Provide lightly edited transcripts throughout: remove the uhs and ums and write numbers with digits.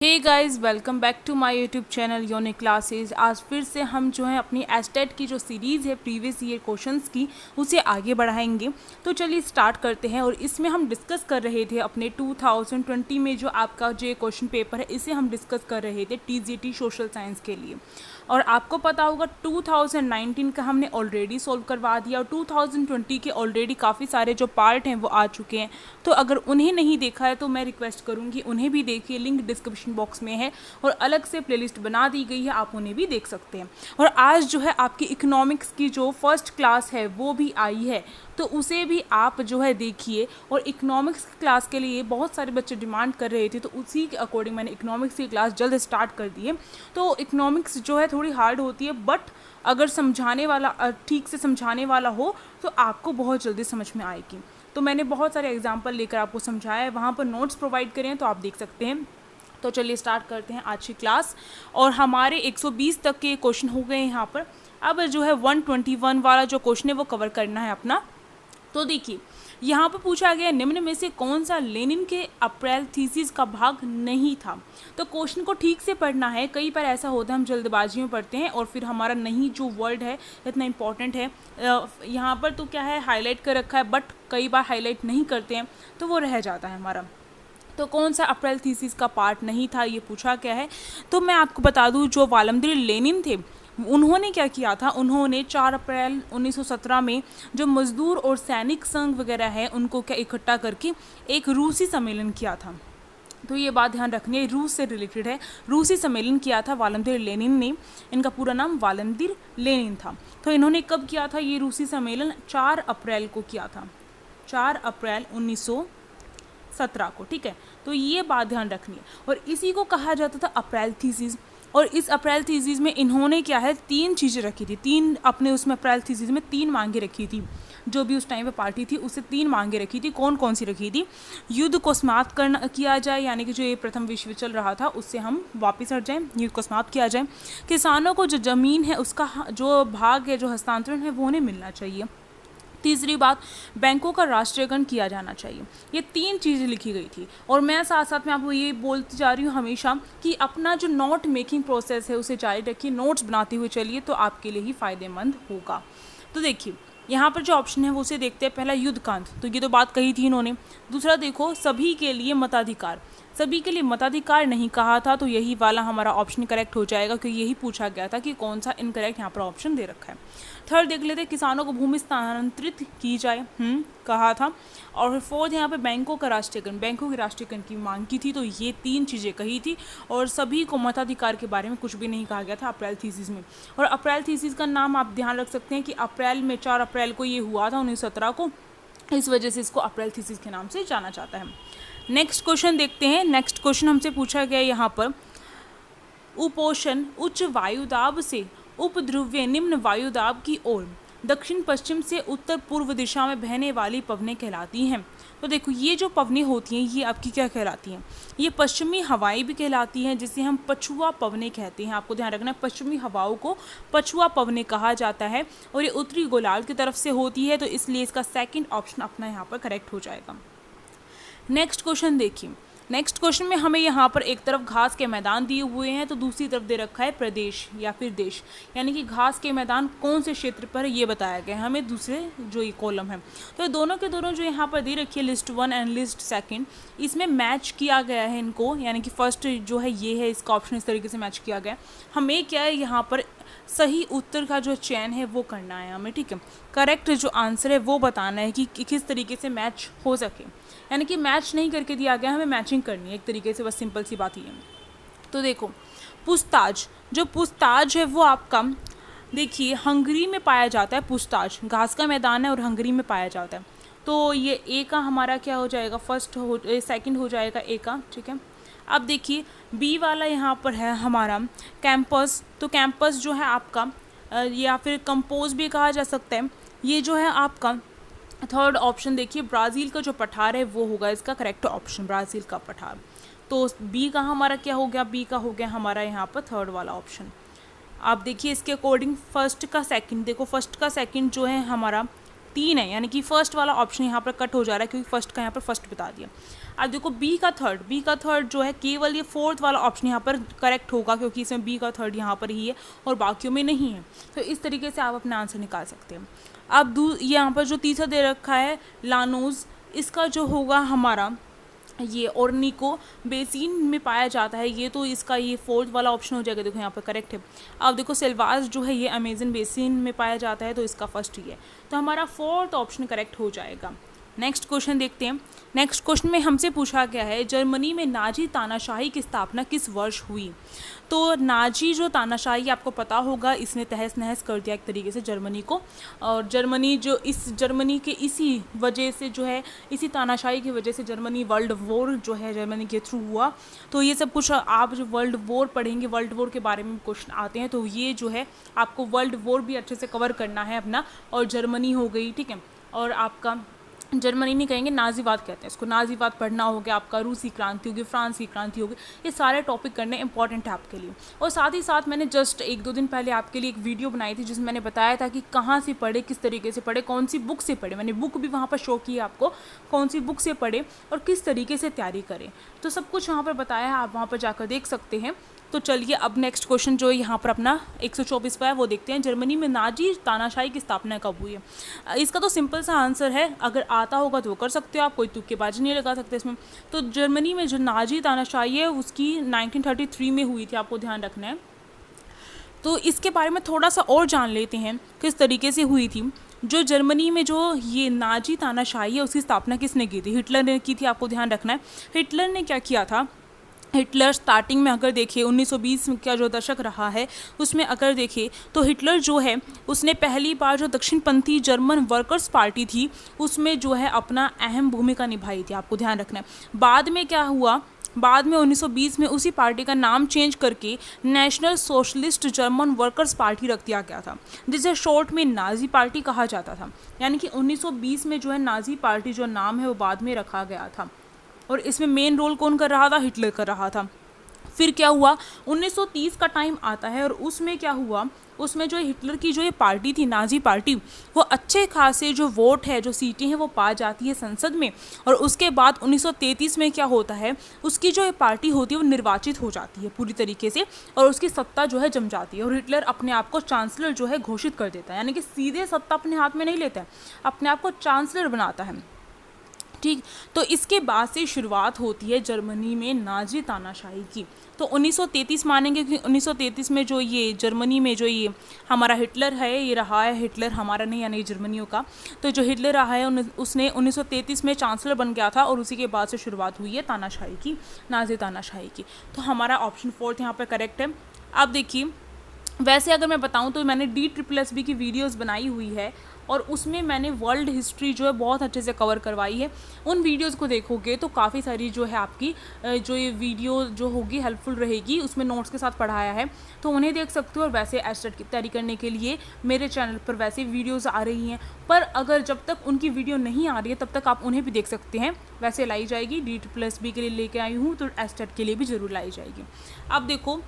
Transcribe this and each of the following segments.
Hey guys, welcome back to my YouTube channel unique classes. आज फिर से हम जो है अपनी एस्टेट की जो सीरीज़ है प्रीवियस ईयर क्वेश्चंस की, उसे आगे बढ़ाएंगे। तो चलिए स्टार्ट करते हैं। और इसमें हम डिस्कस कर रहे थे अपने 2020 में जो आपका जो क्वेश्चन पेपर है, इसे हम डिस्कस कर रहे थे टीजीटी सोशल साइंस के लिए। और आपको पता होगा 2019 का हमने ऑलरेडी सॉल्व करवा दिया और 2020 के ऑलरेडी काफ़ी सारे जो पार्ट हैं वो आ चुके हैं। तो अगर उन्हें नहीं देखा है तो मैं रिक्वेस्ट करूँगी उन्हें भी देखिए, लिंक डिस्क्रिप्शन बॉक्स में है और अलग से प्लेलिस्ट बना दी गई है, आप उन्हें भी देख सकते हैं। और आज जो है आपकी इकोनॉमिक्स की जो फर्स्ट क्लास है वो भी आई है, तो उसे भी आप जो है देखिए। और इकोनॉमिक्स की क्लास के लिए बहुत सारे बच्चे डिमांड कर रहे थे, तो उसी के अकॉर्डिंग मैंने इकोनॉमिक्स की क्लास जल्द स्टार्ट कर दी है। तो इकोनॉमिक्स जो है थोड़ी हार्ड होती है, बट अगर समझाने वाला ठीक से समझाने वाला हो तो आपको बहुत जल्दी समझ में आएगी। तो मैंने बहुत सारे एग्जाम्पल लेकर आपको समझाया है, वहाँ पर नोट्स प्रोवाइड करें हैं तो आप देख सकते हैं। तो चलिए स्टार्ट करते हैं आज की क्लास। और हमारे 120 तक के क्वेश्चन हो गए हैं यहाँ पर। अब जो है 121 वाला जो क्वेश्चन है वो कवर करना है अपना। तो देखिए यहाँ पर पूछा गया निम्न में से कौन सा लेनिन के अप्रैल थीसिस का भाग नहीं था। तो क्वेश्चन को ठीक से पढ़ना है। कई बार ऐसा होता है हम जल्दबाजी में पढ़ते हैं और फिर हमारा नहीं जो वर्ड है इतना इम्पॉर्टेंट है, यहाँ पर तो क्या है हाईलाइट कर रखा है, बट कई बार हाईलाइट नहीं करते हैं तो वो रह जाता है हमारा। तो कौन सा अप्रैल थीसिस का पार्ट नहीं था ये पूछा गया है। तो मैं आपको बता दूं जो वालमदीर लेनिन थे उन्होंने क्या किया था, उन्होंने 4 अप्रैल 1917 में जो मजदूर और सैनिक संघ वगैरह है उनको क्या इकट्ठा करके एक रूसी सम्मेलन किया था। तो ये बात ध्यान रखनी है, रूस से रिलेटेड है। रूसी सम्मेलन किया था वालमदीर लेनिन ने, इनका पूरा नाम वालमदीर लेनिन था। तो इन्होंने कब किया था ये रूसी सम्मेलन? 4 अप्रैल को किया था, 4 अप्रैल 1917 को। ठीक है, तो ये बात ध्यान रखनी है। और इसी को कहा जाता था अप्रैल थीसिस। और इस अप्रैल थीसिस में इन्होंने क्या है 3 चीज़ें रखी थी, 3 अपने उसमें अप्रैल थीसिस में 3 मांगे रखी थी। जो भी उस टाइम पे पार्टी थी उससे 3 मांगे रखी थी। कौन कौन सी रखी थी? युद्ध को समाप्त करना किया जाए, यानी कि जो ये प्रथम विश्व चल रहा था उससे हम वापस हट जाएं, युद्ध को समाप्त किया जाए। किसानों को जो ज़मीन है उसका जो भाग है, जो हस्तांतरण है वो उन्हें मिलना चाहिए। तीसरी बात, बैंकों का राष्ट्रीयकरण किया जाना चाहिए। ये 3 चीज़ें लिखी गई थी। और मैं साथ साथ में आपको ये बोलती जा रही हूँ हमेशा कि अपना जो नोट मेकिंग प्रोसेस है उसे जारी रखिए, नोट्स बनाते हुए चलिए, तो आपके लिए ही फ़ायदेमंद होगा। तो देखिए यहाँ पर जो ऑप्शन है वो उसे देखते हैं। पहला युद्धकांत, तो ये तो बात कही थी इन्होंने। दूसरा देखो सभी के लिए मताधिकार, सभी के लिए मताधिकार नहीं कहा था, तो यही वाला हमारा ऑप्शन करेक्ट हो जाएगा, क्योंकि यही पूछा गया था कि कौन सा इनकरेक्ट यहाँ पर ऑप्शन दे रखा है। थर्ड देख लेते, किसानों को भूमि स्थानांतरित की जाए, कहा था। और फोर्थ यहाँ पे बैंकों का राष्ट्रीयकरण, बैंकों के राष्ट्रीयकरण की मांग की थी। तो ये 3 चीज़ें कही थी और सभी को मताधिकार के बारे में कुछ भी नहीं कहा गया था अप्रैल थीसिस में। और अप्रैल थीसिस का नाम आप ध्यान रख सकते हैं कि अप्रैल में 4 अप्रैल को ये हुआ था 1917 को, इस वजह से इसको अप्रैल थीसिस के नाम से जाना जाता है। नेक्स्ट क्वेश्चन देखते हैं। नेक्स्ट क्वेश्चन हमसे पूछा गया यहाँ पर, उपोषण उच्च वायुदाब से उपध्रुवीय निम्न वायुदाब की ओर दक्षिण पश्चिम से उत्तर पूर्व दिशा में बहने वाली पवनें कहलाती हैं। तो देखो ये जो पवनें होती हैं ये आपकी क्या कहलाती हैं? ये पश्चिमी हवाएं भी कहलाती हैं, जिसे हम पछुआ पवनें कहते हैं। आपको ध्यान रखना है, पश्चिमी हवाओं को पछुआ पवनें कहा जाता है। और ये उत्तरी गोलार्ध की तरफ से होती है, तो इसलिए इसका सेकंड ऑप्शन अपना यहाँ पर करेक्ट हो जाएगा। नेक्स्ट क्वेश्चन देखिए। नेक्स्ट क्वेश्चन में हमें यहाँ पर एक तरफ घास के मैदान दिए हुए हैं, तो दूसरी तरफ दे रखा है प्रदेश या फिर देश, यानी कि घास के मैदान कौन से क्षेत्र पर है ये बताया गया है हमें दूसरे जो ये कॉलम है। तो दोनों के दोनों जो यहाँ पर दे रखी है लिस्ट 1 एंड लिस्ट 2, इसमें मैच किया गया है इनको, यानी कि फर्स्ट जो है ये है, इसका ऑप्शन इस तरीके से मैच किया गया। हमें क्या है यहाँ पर सही उत्तर का जो चयन है वो करना है हमें। ठीक है, करेक्ट जो आंसर है वो बताना है कि किस तरीके से मैच हो सके, यानी कि मैच नहीं करके दिया गया, हमें मैचिंग करनी है एक तरीके से, बस सिंपल सी बात ही है। तो देखो पुछताछ, जो पुछताछ है वो आपका देखिए हंगरी में पाया जाता है। पुछताछ घास का मैदान है और हंगरी में पाया जाता है। तो ये ए का हमारा क्या हो जाएगा, सेकंड हो जाएगा ए का। ठीक है, अब देखिए बी वाला यहाँ पर है हमारा कैंपस। तो कैंपस जो है आपका या फिर कंपोज भी कहा जा सकता है, ये जो है आपका थर्ड ऑप्शन। देखिए ब्राज़ील का जो पठार है वो होगा इसका करेक्ट ऑप्शन, ब्राज़ील का पठार। तो बी का हमारा क्या हो गया, बी का हो गया हमारा यहाँ पर थर्ड वाला ऑप्शन। आप देखिए इसके अकॉर्डिंग फर्स्ट का सेकंड, देखो फर्स्ट का सेकंड जो है हमारा 3 है, यानी कि फर्स्ट वाला ऑप्शन यहाँ पर कट हो जा रहा है, क्योंकि फर्स्ट का यहाँ पर फर्स्ट बता दिया। अब देखो बी का थर्ड जो है केवल ये फोर्थ वाला ऑप्शन यहाँ पर करेक्ट होगा, क्योंकि इसमें बी का थर्ड यहाँ पर ही है और बाकियों में नहीं है। तो इस तरीके से आप अपना आंसर निकाल सकते हैं। अब यहाँ पर जो तीसरा दे रखा है लानोज, इसका जो होगा हमारा ये ओर्निको बेसिन में पाया जाता है, ये तो इसका ये फोर्थ वाला ऑप्शन हो जाएगा। देखो यहाँ पर करेक्ट है। अब देखो सेल्वास जो है ये अमेजन बेसिन में पाया जाता है, तो इसका फर्स्ट ही है, तो हमारा फोर्थ ऑप्शन करेक्ट हो जाएगा। नेक्स्ट क्वेश्चन देखते हैं। नेक्स्ट क्वेश्चन में हमसे पूछा गया है जर्मनी में नाजी तानाशाही की स्थापना किस वर्ष हुई। तो नाजी जो तानाशाही आपको पता होगा, इसने तहस नहस कर दिया एक तरीके से जर्मनी को, और जर्मनी के इसी वजह से जो है, इसी तानाशाही की वजह से जर्मनी वर्ल्ड वॉर जो है जर्मनी के थ्रू हुआ। तो ये सब कुछ आप जो वर्ल्ड वॉर पढ़ेंगे, वर्ल्ड वॉर के बारे में क्वेश्चन आते हैं, तो ये जो है आपको वर्ल्ड वॉर भी अच्छे से कवर करना है अपना। और जर्मनी हो गई, ठीक है, और आपका जर्मनी नहीं कहेंगे, नाजीवाद कहते हैं इसको, नाजीवाद पढ़ना हो गया, आपका रूसी क्रांति होगी, फ्रांस की क्रांति होगी, ये सारे टॉपिक करने इंपॉर्टेंट है आपके लिए। और साथ ही साथ मैंने जस्ट 1-2 दिन पहले आपके लिए एक वीडियो बनाई थी जिसमें मैंने बताया था कि कहाँ से पढ़े, किस तरीके से पढ़े, कौन सी बुक से पढ़े। मैंने बुक भी वहाँ पर शो की है आपको, कौन सी बुक से पढ़े और किस तरीके से तैयारी करें, तो सब कुछ वहाँ पर बताया है, आप वहाँ पर जाकर देख सकते हैं। तो चलिए अब नेक्स्ट क्वेश्चन जो यहाँ पर अपना 124वां है वो देखते हैं। जर्मनी में नाजी तानाशाही की स्थापना कब हुई है। इसका तो सिंपल सा आंसर है, अगर आता होगा तो वो कर सकते हो आप, कोई तुक्केबाजी नहीं लगा सकते इसमें। तो जर्मनी में जो नाजी तानाशाही है उसकी 1933 में हुई थी, आपको ध्यान रखना है। तो इसके बारे में थोड़ा सा और जान लेते हैं किस तरीके से हुई थी। जो जर्मनी में जो ये नाजी तानाशाही है उसकी स्थापना किसने की थी, हिटलर ने की थी, आपको ध्यान रखना है। हिटलर ने क्या किया था, हिटलर स्टार्टिंग में अगर देखिए 1920 का जो दशक रहा है उसमें अगर देखें तो हिटलर जो है उसने पहली बार जो दक्षिणपंथी जर्मन वर्कर्स पार्टी थी उसमें जो है अपना अहम भूमिका निभाई थी, आपको ध्यान रखना है। बाद में क्या हुआ, बाद में 1920 में उसी पार्टी का नाम चेंज करके national socialist German workers party रख दिया गया था, जिसे शॉर्ट में नाजी पार्टी कहा जाता था। यानी कि 1920 में जो है नाजी पार्टी जो नाम है वो बाद में रखा गया था, और इसमें मेन रोल कौन कर रहा था, हिटलर कर रहा था। फिर क्या हुआ, 1930 का टाइम आता है और उसमें क्या हुआ, उसमें जो हिटलर की जो ये पार्टी थी नाजी पार्टी, वो अच्छे खासे जो वोट है, जो सीटें हैं वो पा जाती है संसद में। और उसके बाद 1933 में क्या होता है, उसकी जो ये पार्टी होती है वो निर्वाचित हो जाती है पूरी तरीके से, और उसकी सत्ता जो है जम जाती है, और हिटलर अपने आप को चांसलर जो है घोषित कर देता है। यानी कि सीधे सत्ता अपने हाथ में नहीं लेता है, अपने आप को चांसलर बनाता है, ठीक। तो इसके बाद से शुरुआत होती है जर्मनी में नाजी तानाशाही की। तो 1933 मानेंगे कि 1933 में जो ये जर्मनी में जो ये हमारा हिटलर है, ये रहा है, हिटलर हमारा नहीं यानी जर्मनियों का, तो जो हिटलर रहा है उसने 1933 में चांसलर बन गया था, और उसी के बाद से शुरुआत हुई है तानाशाही की, नाजी तानाशाही की। तो हमारा ऑप्शन 4 यहाँ पर करेक्ट है। अब देखिए, वैसे अगर मैं बताऊं तो मैंने DSSB की वीडियोस बनाई हुई है, और उसमें मैंने वर्ल्ड हिस्ट्री जो है बहुत अच्छे से कवर करवाई है। उन वीडियोस को देखोगे तो काफ़ी सारी जो है आपकी जो ये वीडियो जो होगी हेल्पफुल रहेगी, उसमें नोट्स के साथ पढ़ाया है, तो उन्हें देख सकते हो। और वैसे एस्टेट की तैयारी करने के लिए मेरे चैनल पर वैसे वीडियोज़ आ रही हैं, पर अगर जब तक उनकी वीडियो नहीं आ रही है तब तक आप उन्हें भी देख सकते हैं। वैसे लाई जाएगी, DSSB के लिए लेके आई हूँ, तो एस्टेट के लिए भी ज़रूर लाई जाएगी। अब देखो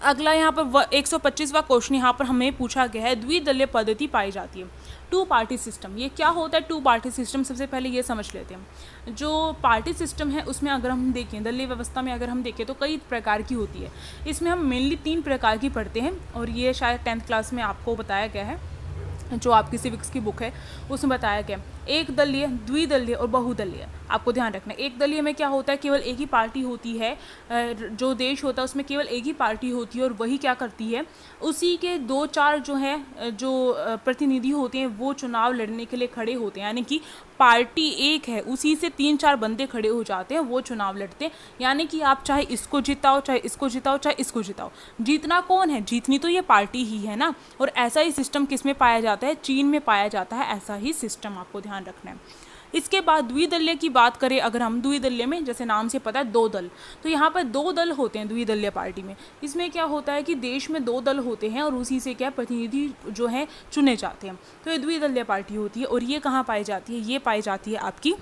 अगला यहाँ पर 125वां क्वेश्चन यहाँ पर हमें पूछा गया है, द्विदलीय पद्धति पाई जाती है, 2 पार्टी सिस्टम। ये क्या होता है 2 पार्टी सिस्टम, सबसे पहले ये समझ लेते हैं। जो पार्टी सिस्टम है उसमें अगर हम देखें, दलीय व्यवस्था में अगर हम देखें तो कई प्रकार की होती है। इसमें हम मेनली 3 प्रकार की पढ़ते हैं, और ये शायद 10th क्लास में आपको बताया गया है, जो आपकी सिविक्स की बुक है उसमें बताया गया। एक दलीय, द्विदलीय और बहुदलीय, आपको ध्यान रखना है। एक दलीय में क्या होता है, केवल एक ही पार्टी होती है, जो देश होता है उसमें केवल एक ही पार्टी होती है, और वही क्या करती है, उसी के 2-4 जो है जो प्रतिनिधि होते हैं वो चुनाव लड़ने के लिए खड़े होते हैं। यानी कि पार्टी एक है, उसी से 3-4 बंदे खड़े हो जाते हैं, वो चुनाव लड़ते हैं। यानी कि आप चाहे इसको जिताओ, चाहे इसको जिताओ, चाहे इसको जिताओ, जीतना कौन है, जीतनी तो ये पार्टी ही है ना। और ऐसा ही सिस्टम किस में पाया जाता है, चीन में पाया जाता है, ऐसा ही सिस्टम आपको ध्यान रखना है। इसके बाद द्विदलीय की बात करें, अगर हम द्विदलीय में, जैसे नाम से पता है 2 दल, तो यहाँ पर 2 दल होते हैं द्विदलीय पार्टी में। इसमें क्या होता है कि देश में 2 दल होते हैं, और उसी से क्या प्रतिनिधि जो हैं चुने जाते हैं। तो ये द्विदलीय पार्टी होती है, और ये कहाँ पाई जाती है, ये पाई जाती है आपकी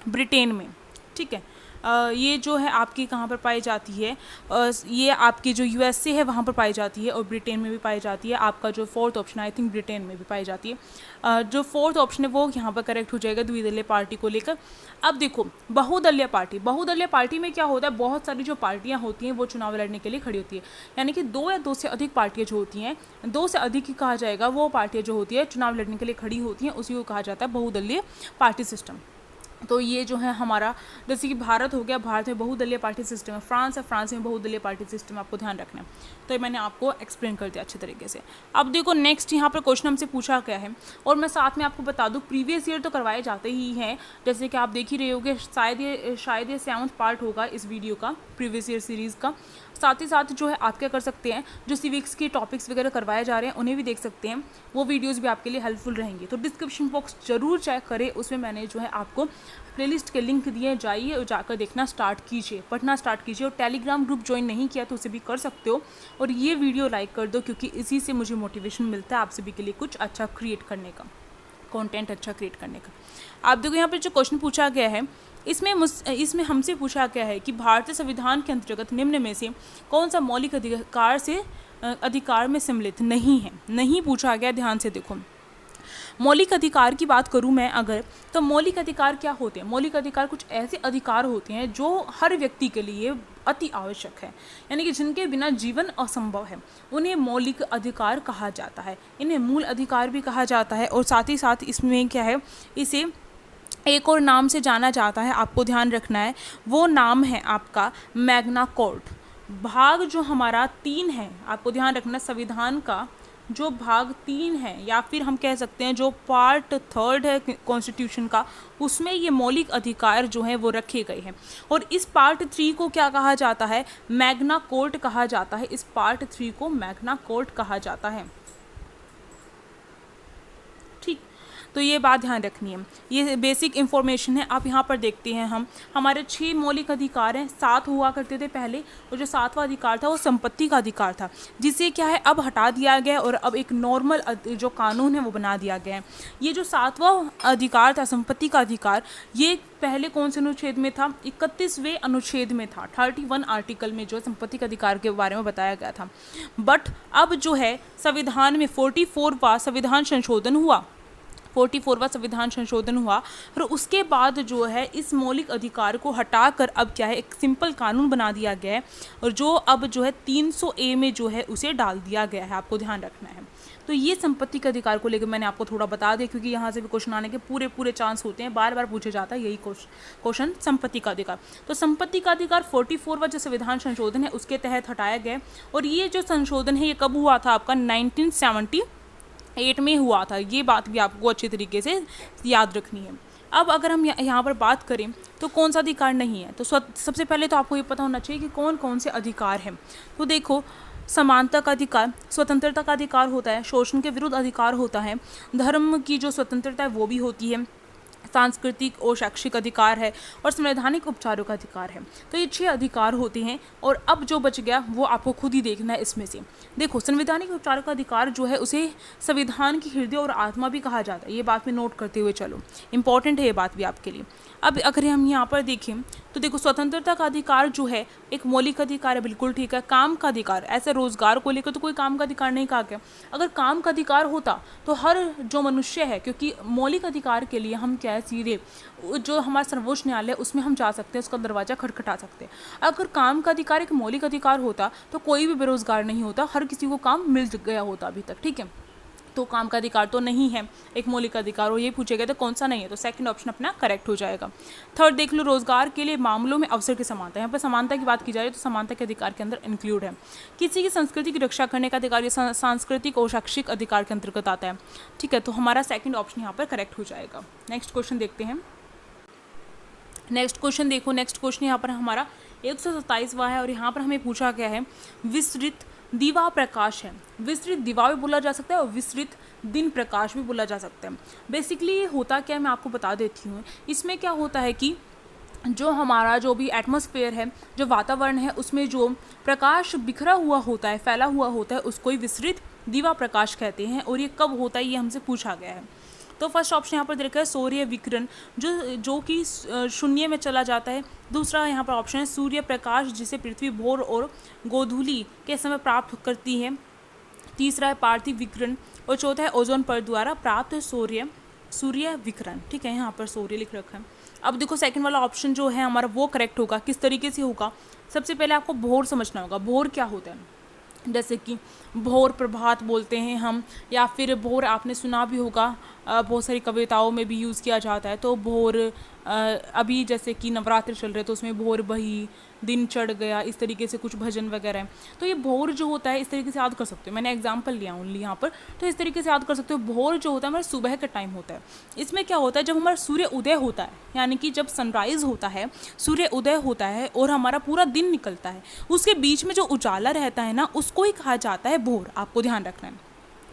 ब्रिटेन में, ठीक है। ये जो है आपकी कहाँ पर पाई जाती है, ये आपकी जो यूएसए है वहाँ पर पाई जाती है और ब्रिटेन में भी पाई जाती है। आपका जो fourth option I think Britain में भी पाई जाती है। जो फोर्थ ऑप्शन है वो यहाँ पर करेक्ट हो जाएगा द्विदलीय पार्टी को लेकर। अब देखो बहुदलीय पार्टी में क्या होता है, बहुत सारी जो पार्टियाँ होती हैं वो चुनाव लड़ने के लिए खड़ी होती है, यानी कि दो या दो से अधिक पार्टियाँ जो होती हैं, दो से अधिक ही कहा जाएगा, वो पार्टियाँ जो होती है चुनाव लड़ने के लिए खड़ी होती हैं, उसी को कहा जाता है बहुदलीय पार्टी सिस्टम। तो ये जो है हमारा, जैसे कि भारत हो गया, भारत में बहुदलीय पार्टी सिस्टम है, फ्रांस है, फ्रांस में बहुदलीय पार्टी सिस्टम, आपको ध्यान रखना है। तो ये मैंने आपको एक्सप्लेन कर दिया अच्छे तरीके से। अब देखो नेक्स्ट यहाँ पर क्वेश्चन हमसे पूछा गया है, और मैं साथ में आपको बता दूँ प्रीवियस ईयर तो करवाए जाते ही हैं, जैसे कि आप देख ही रहे होगे, शायद ये 7th पार्ट होगा इस वीडियो का, प्रीवियस ईयर सीरीज़ का। साथ ही साथ जो है आप क्या कर सकते हैं, जो सिविक्स के टॉपिक्स वगैरह करवाए जा रहे हैं उन्हें भी देख सकते हैं, वो वीडियोस भी आपके लिए हेल्पफुल रहेंगी। तो डिस्क्रिप्शन बॉक्स जरूर चेक करें, उसमें मैंने जो है आपको प्लेलिस्ट के लिंक दिए, जाइए और जाकर देखना स्टार्ट कीजिए, पढ़ना स्टार्ट कीजिए। और टेलीग्राम ग्रुप ज्वाइन नहीं किया तो उसे भी कर सकते हो, और ये वीडियो लाइक कर दो, क्योंकि इसी से मुझे मोटिवेशन मिलता है आप सभी के लिए कुछ अच्छा क्रिएट करने का, कंटेंट अच्छा क्रिएट करने का। आप देखो यहाँ पर जो क्वेश्चन पूछा गया है, इसमें हमसे पूछा गया है कि भारतीय संविधान के अंतर्गत निम्न में से कौन सा मौलिक अधिकार में सम्मिलित नहीं है। नहीं पूछा गया, ध्यान से देखो। मौलिक अधिकार की बात करूं मैं अगर, तो मौलिक अधिकार क्या होते हैं? मौलिक अधिकार कुछ ऐसे अधिकार होते हैं जो हर व्यक्ति के लिए अति आवश्यक है, यानी कि जिनके बिना जीवन असंभव है, उन्हें मौलिक अधिकार कहा जाता है। इन्हें मूल अधिकार भी कहा जाता है, और साथ ही साथ इसमें क्या है, इसे एक और नाम से जाना जाता है, आपको ध्यान रखना है, वो नाम है आपका मैग्ना कार्टा। भाग जो हमारा 3 है, आपको ध्यान रखना, संविधान का जो भाग 3 है, या फिर हम कह सकते हैं जो पार्ट 3 है कॉन्स्टिट्यूशन का, उसमें ये मौलिक अधिकार जो है वो रखे गए हैं। और इस पार्ट 3 को क्या कहा जाता है? मैग्ना कार्टा कहा जाता है। इस पार्ट 3 को मैग्ना कार्टा कहा जाता है। तो ये बात ध्यान रखनी है, ये बेसिक इन्फॉर्मेशन है। आप यहाँ पर देखते हैं हमारे 6 मौलिक अधिकार हैं, 7 हुआ करते थे पहले, और जो 7वां अधिकार था वो संपत्ति का अधिकार था, जिसे क्या है अब हटा दिया गया और अब एक नॉर्मल जो कानून है वो बना दिया गया है। ये जो 7वां अधिकार था, संपत्ति का अधिकार, ये पहले कौन से अनुच्छेद में था? 31वें अनुच्छेद में था, 31 आर्टिकल में जो संपत्ति के अधिकार के बारे में बताया गया था। बट अब जो है संविधान में 44वां संविधान संशोधन हुआ, 44वां संविधान संशोधन हुआ, और उसके बाद जो है इस मौलिक अधिकार को हटाकर अब क्या है, एक सिंपल कानून बना दिया गया है, और जो अब जो है 300A में जो है उसे डाल दिया गया है, आपको ध्यान रखना है। तो ये संपत्ति के अधिकार को लेकर मैंने आपको थोड़ा बता दिया, क्योंकि यहाँ से भी क्वेश्चन आने के पूरे चांस होते हैं, बार बार पूछे जाता है यही क्वेश्चन, संपत्ति का अधिकार। तो संपत्ति का अधिकार 44वां जो संविधान संशोधन है उसके तहत हटाया गया, और ये जो संशोधन है ये कब हुआ था? आपका 1978 में हुआ था। ये बात भी आपको अच्छी तरीके से याद रखनी है। अब अगर हम यहाँ पर बात करें तो कौन सा अधिकार नहीं है, तो सबसे पहले तो आपको ये पता होना चाहिए कि कौन कौन से अधिकार हैं। तो देखो, समानता का अधिकार, स्वतंत्रता का अधिकार होता है, शोषण के विरुद्ध अधिकार होता है, धर्म की जो स्वतंत्रता है वो भी होती है, सांस्कृतिक और शैक्षिक अधिकार है, और संवैधानिक उपचारों का अधिकार है। तो ये 6 अधिकार होते हैं, और अब जो बच गया वो आपको खुद ही देखना है इसमें से। देखो, संवैधानिक उपचारों का अधिकार जो है उसे संविधान की हृदय और आत्मा भी कहा जाता है। ये बात में नोट करते हुए चलो, इंपॉर्टेंट है ये बात भी आपके लिए। अब अगर हम यहाँ पर देखें तो देखो, स्वतंत्रता का अधिकार जो है एक मौलिक अधिकार है, बिल्कुल ठीक है। काम का अधिकार, ऐसे रोजगार को लेकर तो कोई काम का अधिकार नहीं कहा गया। अगर काम का अधिकार होता तो हर जो मनुष्य है, क्योंकि मौलिक अधिकार के लिए हम क्या है, सीधे जो हमारा सर्वोच्च न्यायालय उसमें हम जा सकते हैं, उसका दरवाजा खटखटा सकते हैं। अगर काम का अधिकार एक मौलिक अधिकार होता तो कोई भी बेरोजगार नहीं होता, हर किसी को काम मिल गया होता अभी तक, ठीक है। तो काम का अधिकार तो नहीं है एक मौलिक अधिकार, और ये पूछेगा तो कौन सा नहीं है, तो सेकंड ऑप्शन अपना करेक्ट हो जाएगा। थर्ड देख लो, रोजगार के लिए मामलों में अवसर की समानता। यहाँ पर समानता की बात की जाए तो समानता के अधिकार के अंदर इंक्लूड है। किसी की संस्कृति की रक्षा करने का अधिकार, ये सांस्कृतिक और शैक्षिक अधिकार के अंतर्गत आता है, ठीक है। तो हमारा सेकंड ऑप्शन यहाँ पर करेक्ट हो जाएगा। नेक्स्ट क्वेश्चन देखते हैं। नेक्स्ट क्वेश्चन देखो, नेक्स्ट क्वेश्चन यहाँ पर हमारा 127वां है, और यहाँ पर हमें पूछा गया है विस्तृत दिवा प्रकाश है। विस्तृत दिवा भी बोला जा सकता है और विस्तृत दिन प्रकाश भी बोला जा सकता है। बेसिकली होता क्या है मैं आपको बता देती हूँ। इसमें क्या होता है कि जो हमारा जो भी एटमॉस्फेयर है, जो वातावरण है, उसमें जो प्रकाश बिखरा हुआ होता है, फैला हुआ होता है, उसको ही विस्तृत दिवा प्रकाश कहते हैं। और ये कब होता है ये हमसे पूछा गया है। तो फर्स्ट ऑप्शन यहाँ पर दे रखा है सूर्य विकिरण जो कि शून्य में चला जाता है। दूसरा यहाँ पर ऑप्शन है सूर्य प्रकाश जिसे पृथ्वी भोर और गोधूली के समय प्राप्त करती है। तीसरा है पार्थिव विकिरण और चौथा है ओजोन परत द्वारा प्राप्त सूर्य विकिरण। ठीक है, यहाँ पर सूर्य लिख रखा है। अब देखो सेकंड वाला ऑप्शन जो है हमारा वो करेक्ट होगा। किस तरीके से होगा? सबसे पहले आपको भोर समझना होगा। भोर क्या होता है? जैसे कि भोर प्रभात बोलते हैं हम, या फिर भोर आपने सुना भी होगा, बहुत सारी कविताओं में भी यूज़ किया जाता है। तो भोर अभी जैसे कि नवरात्र चल रहे तो उसमें भोर बही, दिन चढ़ गया, इस तरीके से कुछ भजन वगैरह है। तो ये भोर जो होता है इस तरीके से याद कर सकते हो। मैंने एग्जांपल लिया ओनली यहाँ पर, तो इस तरीके से याद कर सकते हो। भोर जो होता है हमारा सुबह का टाइम होता है। इसमें क्या होता है, जब हमारा सूर्य उदय होता है, यानी कि जब सनराइज़ होता है, सूर्य उदय होता है और हमारा पूरा दिन निकलता है, उसके बीच में जो उजाला रहता है ना, उसको ही कहा जाता है भोर। आपको ध्यान रखना है।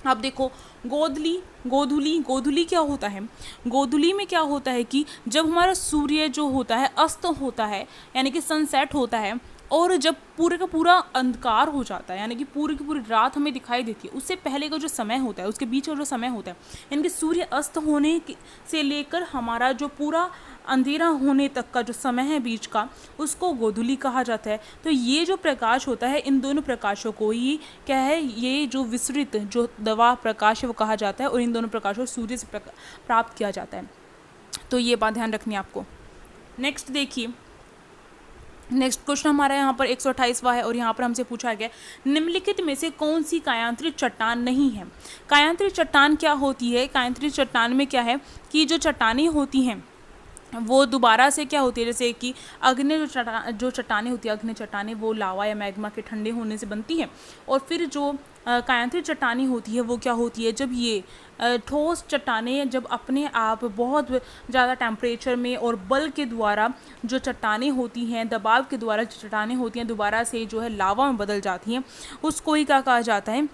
अब देखो गोधूली क्या होता है? गोधूली में क्या होता है कि जब हमारा सूर्य जो होता है अस्त होता है, यानी कि सनसेट होता है, और जब पूरे का पूरा अंधकार हो जाता है, यानी कि पूरी की पूरी रात हमें दिखाई देती है, उससे पहले का जो समय होता है, उसके बीच का जो समय होता है, यानी कि सूर्य अस्त होने से लेकर हमारा जो पूरा अंधेरा होने तक का जो समय है बीच का, उसको गोधूली कहा जाता है। तो ये जो प्रकाश होता है, इन दोनों प्रकाशों को ही क्या है, ये जो विसरित जो दवा प्रकाश है वो कहा जाता है, और इन दोनों प्रकाशों को सूर्य से प्राप्त किया जाता है। तो ये बात ध्यान रखनी है आपको। नेक्स्ट देखिए, नेक्स्ट क्वेश्चन हमारा यहाँ पर 128वां है, और यहाँ पर हमसे पूछा गया निम्नलिखित में से कौन सी कायांतरित चट्टान नहीं है? कायांतरित चट्टान क्या होती है? कायांतरित चट्टान में क्या है कि जो चट्टानें होती हैं वो दोबारा से क्या होती है, जैसे कि अग्नि जो चट्टानें होती है, अग्नि चट्टानें वो लावा या मैग्मा के ठंडे होने से बनती है। और फिर जो कायांतरित चट्टानें होती है वो क्या होती है, जब ये ठोस चट्टानें जब अपने आप बहुत ज़्यादा टेम्परेचर में और बल के द्वारा जो चट्टानें होती हैं, दबाव के द्वारा जो चट्टानें होती हैं दोबारा से जो है लावा में बदल जाती हैं, उसको ही क्या कहा जाता है?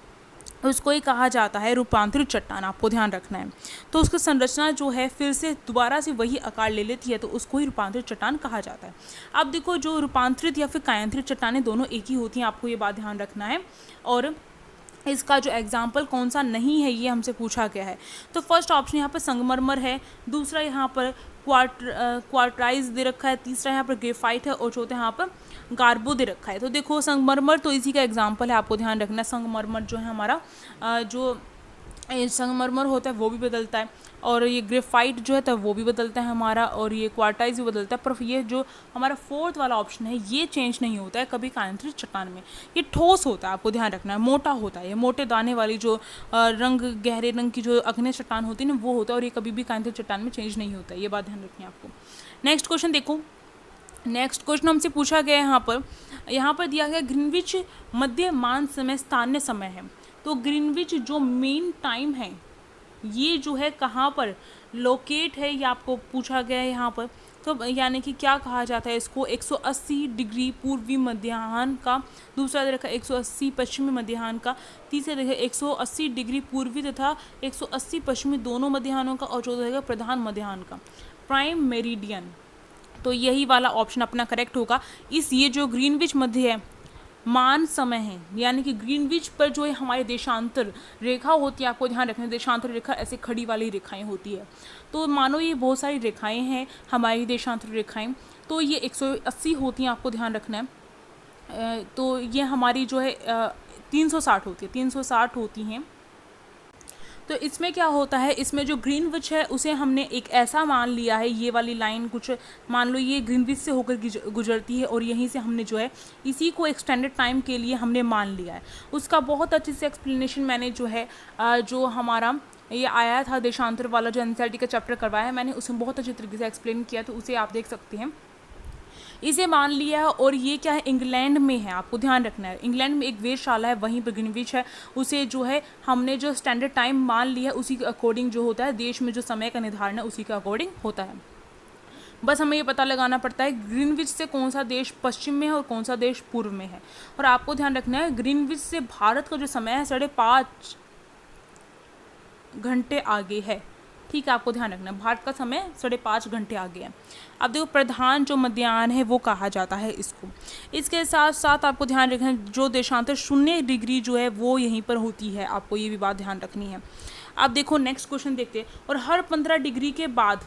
उसको ही कहा जाता है रूपांतरित चट्टान। आपको ध्यान रखना है। तो उसकी संरचना जो है फिर से दोबारा से वही आकार ले लेती है, तो उसको ही रूपांतरित चट्टान कहा जाता है। अब देखो, जो रूपांतरित या फिर कायांतरित चट्टानें दोनों एक ही होती हैं, आपको ये बात ध्यान रखना है। और इसका जो एग्जाम्पल कौन सा नहीं है ये हमसे पूछा गया है। तो फर्स्ट ऑप्शन यहाँ पर संगमरमर है, दूसरा यहाँ पर क्वार्टराइज दे रखा है, तीसरा यहाँ पर ग्रेफाइट है, और चौथा यहाँ पर गार्बो दे रखा है। तो देखो संगमरमर तो इसी का एग्जाम्पल है, आपको ध्यान रखना है। संगमरमर जो है हमारा जो संगमरमर होता है वो भी बदलता है, और ये ग्रेफाइट जो है तो वो भी बदलता है हमारा, और ये क्वार्टाइज भी बदलता है। पर ये जो हमारा फोर्थ वाला ऑप्शन है ये चेंज नहीं होता है कभी कायांतरित चट्टान में। ये ठोस होता है, आपको ध्यान रखना है, मोटा होता है। ये मोटे दाने वाली जो गहरे रंग की जो अग्नि चट्टान होती है ना वो होता है, और ये कभी भी कायांतरित चट्टान में चेंज नहीं होता है। ये बात ध्यान रखनी है आपको। नेक्स्ट क्वेश्चन देखो, नेक्स्ट क्वेश्चन हमसे पूछा गया है यहाँ पर दिया गया ग्रीनविच मध्यमान समय स्थानीय समय है। तो ग्रीनविच जो मेन टाइम है ये जो है कहाँ पर लोकेट है, ये आपको पूछा गया है यहाँ पर। तो यानी कि क्या कहा जाता है इसको, 180 डिग्री पूर्वी मध्याह्न का, दूसरा देखा 180 पश्चिमी मध्याह्न का, तीसरा देखा 180 डिग्री पूर्वी तथा 180 पश्चिमी दोनों मध्याह्नों का, और चौथा देखा प्रधान मध्याह्न का, प्राइम मेरिडियन। तो यही वाला ऑप्शन अपना करेक्ट होगा। ये जो ग्रीनविच मध्य है मान समय है, यानी कि ग्रीनविच पर जो है हमारी देशांतर रेखा होती है, आपको ध्यान रखना है। देशांतर रेखा ऐसे खड़ी वाली रेखाएं होती है। तो मानो ये बहुत सारी रेखाएं हैं हमारी देशांतर रेखाएं, तो ये 180 होती हैं, आपको ध्यान रखना है। तो ये हमारी जो है 360 होती है, 360 होती हैं। तो इसमें क्या होता है, इसमें जो ग्रीनविच है उसे हमने एक ऐसा मान लिया है, ये वाली लाइन कुछ मान लो ये ग्रीनविच से होकर गुजरती है, और यहीं से हमने जो है इसी को एक्सटेंडेड टाइम के लिए हमने मान लिया है। उसका बहुत अच्छे से एक्सप्लेनेशन मैंने जो है जो हमारा ये आया था देशांतर वाला जो एनसीईआरटी का चैप्टर करवाया है मैंने, उसमें बहुत अच्छे तरीके से एक्सप्लेन किया, तो उसे आप देख सकते हैं। इसे मान लिया है, और ये क्या है इंग्लैंड में है, आपको ध्यान रखना है। इंग्लैंड में एक वेधशाला है, वहीं पर ग्रीनविच है, उसे जो है हमने जो स्टैंडर्ड टाइम मान लिया है उसी के अकॉर्डिंग जो होता है देश में जो समय का निर्धारण है उसी के अकॉर्डिंग होता है। बस हमें ये पता लगाना पड़ता है ग्रीनविच से कौन सा देश पश्चिम में है और कौन सा देश पूर्व में है। और आपको ध्यान रखना है ग्रीनविच से भारत का जो समय है 5.5 घंटे आगे है। ठीक है, आपको ध्यान रखना है भारत का समय 5.5 घंटे आगे है। अब देखो प्रधान जो मध्याह्न है वो कहा जाता है इसको। इसके साथ साथ आपको ध्यान रखना है जो देशांतर 0 डिग्री जो है वो यहीं पर होती है, आपको ये भी बात ध्यान रखनी है। अब देखो नेक्स्ट क्वेश्चन देखते हैं। और हर 15 डिग्री के बाद,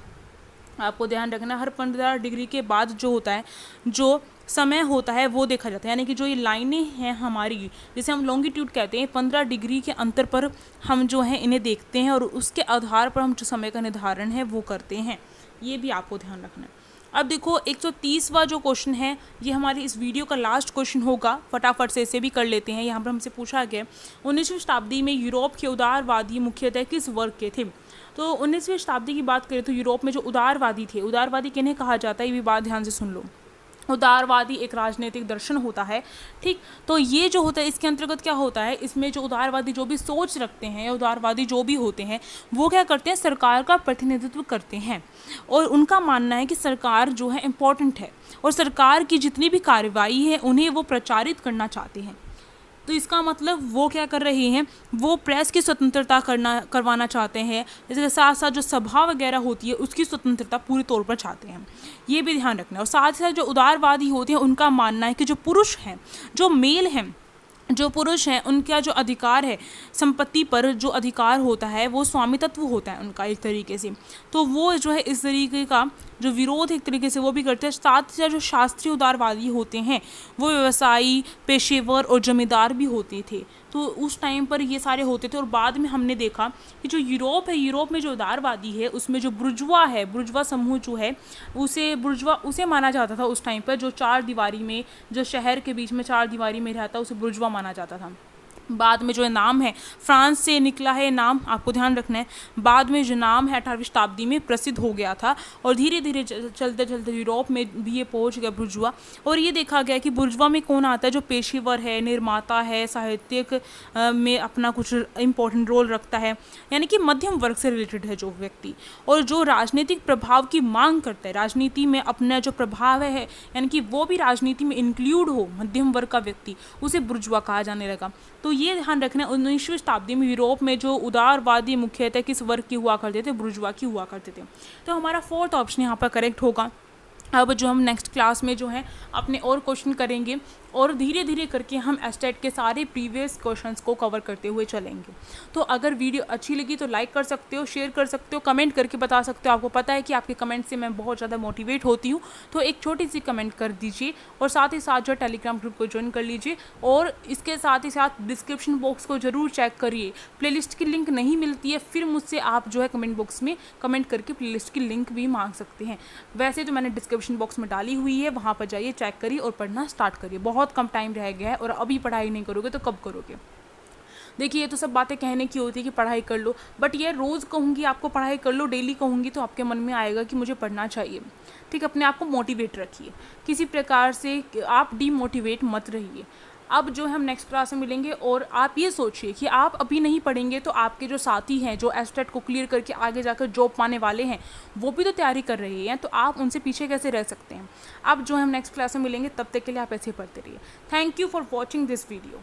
आपको ध्यान रखना, हर 15 डिग्री के बाद जो होता है, जो समय होता है वो देखा जाता है। यानी कि जो ये लाइनें हैं हमारी, जिसे हम लॉन्गिट्यूड कहते हैं, 15 डिग्री के अंतर पर हम जो है इन्हें देखते हैं और उसके आधार पर हम जो समय का निर्धारण है वो करते हैं। ये भी आपको ध्यान रखना है। अब देखो 130वां जो क्वेश्चन है ये हमारी इस वीडियो का लास्ट क्वेश्चन होगा, फटाफट से इसे भी कर लेते हैं। यहाँ पर हमसे पूछा गया 19वीं शताब्दी में यूरोप के उदारवादी मुख्यतः किस वर्ग के थे। तो 19वीं शताब्दी की बात करें तो यूरोप में जो उदारवादी थे, उदारवादी किन्हें कहा जाता है ये भी बात ध्यान से सुन लो। उदारवादी एक राजनीतिक दर्शन होता है, ठीक। तो ये जो होता है इसके अंतर्गत क्या होता है, इसमें जो उदारवादी जो भी सोच रखते हैं या उदारवादी जो भी होते हैं वो क्या करते हैं, सरकार का प्रतिनिधित्व करते हैं और उनका मानना है कि सरकार जो है इम्पोर्टेंट है और सरकार की जितनी भी कार्रवाई है उन्हें वो प्रचारित करना चाहते हैं। तो इसका मतलब वो क्या कर रहे हैं, वो प्रेस की स्वतंत्रता करवाना चाहते हैं, इसके साथ साथ जो सभा वगैरह होती है उसकी स्वतंत्रता पूरी तौर पर चाहते हैं, ये भी ध्यान रखना है। और साथ ही साथ जो उदारवादी होते हैं उनका मानना है कि जो पुरुष हैं, जो मेल हैं, जो पुरुष हैं उनका जो अधिकार है, संपत्ति पर जो अधिकार होता है वो स्वामित्व होता है उनका एक तरीके से। तो वो जो है इस तरीके का जो विरोध एक तरीके से वो भी करते हैं। साथ ही साथ जो शास्त्रीय उदारवादी होते हैं वो व्यवसायी, पेशेवर और जमींदार भी होते थे। तो उस टाइम पर ये सारे होते थे। और बाद में हमने देखा कि जो यूरोप है, यूरोप में जो उदारवादी है उसमें जो बुर्जुआ है, बुर्जुआ समूह जो है उसे माना जाता था उस टाइम पर, जो चार दीवारी में, जो शहर के बीच में चार दीवारी में रहता उसे बुर्जुआ माना जाता था। बाद में जो नाम है फ्रांस से निकला है नाम, आपको ध्यान रखना है। बाद में जो नाम है 18वीं शताब्दी में प्रसिद्ध हो गया था और धीरे धीरे चलते चलते यूरोप में भी ये पहुंच गया बुर्जुआ। और ये देखा गया कि बुर्जुआ में कौन आता है, जो पेशेवर है, निर्माता है, साहित्यिक में अपना कुछ इम्पोर्टेंट रोल रखता है, यानी कि मध्यम वर्ग से रिलेटेड है जो व्यक्ति, और जो राजनीतिक प्रभाव की मांग करता है, राजनीति में अपना जो प्रभाव है यानी कि वो भी राजनीति में इंक्लूड हो, मध्यम वर्ग का व्यक्ति, उसे बुर्जुआ कहा जाने लगा। तो ये ध्यान रखना, 19वीं शताब्दी में यूरोप में जो उदारवादी मुख्यतः किस वर्ग की हुआ करते थे, बुर्जुआ की हुआ करते थे। तो हमारा फोर्थ ऑप्शन यहाँ पर करेक्ट होगा। अब जो हम नेक्स्ट क्लास में जो है अपने और क्वेश्चन करेंगे और धीरे धीरे करके हम एस्टेट के सारे प्रीवियस क्वेश्चंस को कवर करते हुए चलेंगे। तो अगर वीडियो अच्छी लगी तो लाइक कर सकते हो, शेयर कर सकते हो, कमेंट करके बता सकते हो। आपको पता है कि आपके कमेंट से मैं बहुत ज़्यादा मोटिवेट होती हूँ, तो एक छोटी सी कमेंट कर दीजिए और साथ ही साथ जो टेलीग्राम ग्रुप को ज्वाइन कर लीजिए। और इसके साथ ही साथ डिस्क्रिप्शन बॉक्स को ज़रूर चेक करिए, प्लेलिस्ट की लिंक नहीं मिलती है फिर मुझसे आप जो है कमेंट बॉक्स में कमेंट करके प्लेलिस्ट की लिंक भी मांग सकते हैं। वैसे तो मैंने डिस्क्रिप्शन बॉक्स में डाली हुई है, वहाँ पर जाइए, चेक करिए और पढ़ना स्टार्ट करिए। बहुत कम टाइम रह गया है और अभी पढ़ाई नहीं करोगे तो कब करोगे। देखिए ये तो सब बातें कहने की होती है कि पढ़ाई कर लो, बट ये रोज़ कहूँगी आपको पढ़ाई कर लो, डेली कहूँगी तो आपके मन में आएगा कि मुझे पढ़ना चाहिए। ठीक, अपने आप को मोटिवेट रखिए, किसी प्रकार से आप डीमोटिवेट मत रहिए। अब जो हम नेक्स्ट क्लास में मिलेंगे और आप ये सोचिए कि आप अभी नहीं पढ़ेंगे तो आपके जो साथी हैं जो एस्टेट को क्लियर करके आगे जाकर जॉब पाने वाले हैं वो भी तो तैयारी कर रहे हैं, तो आप उनसे पीछे कैसे रह सकते हैं। अब जो हम नेक्स्ट क्लास में मिलेंगे तब तक के लिए आप ऐसे ही पढ़ते रहिए। Thank you for watching this video.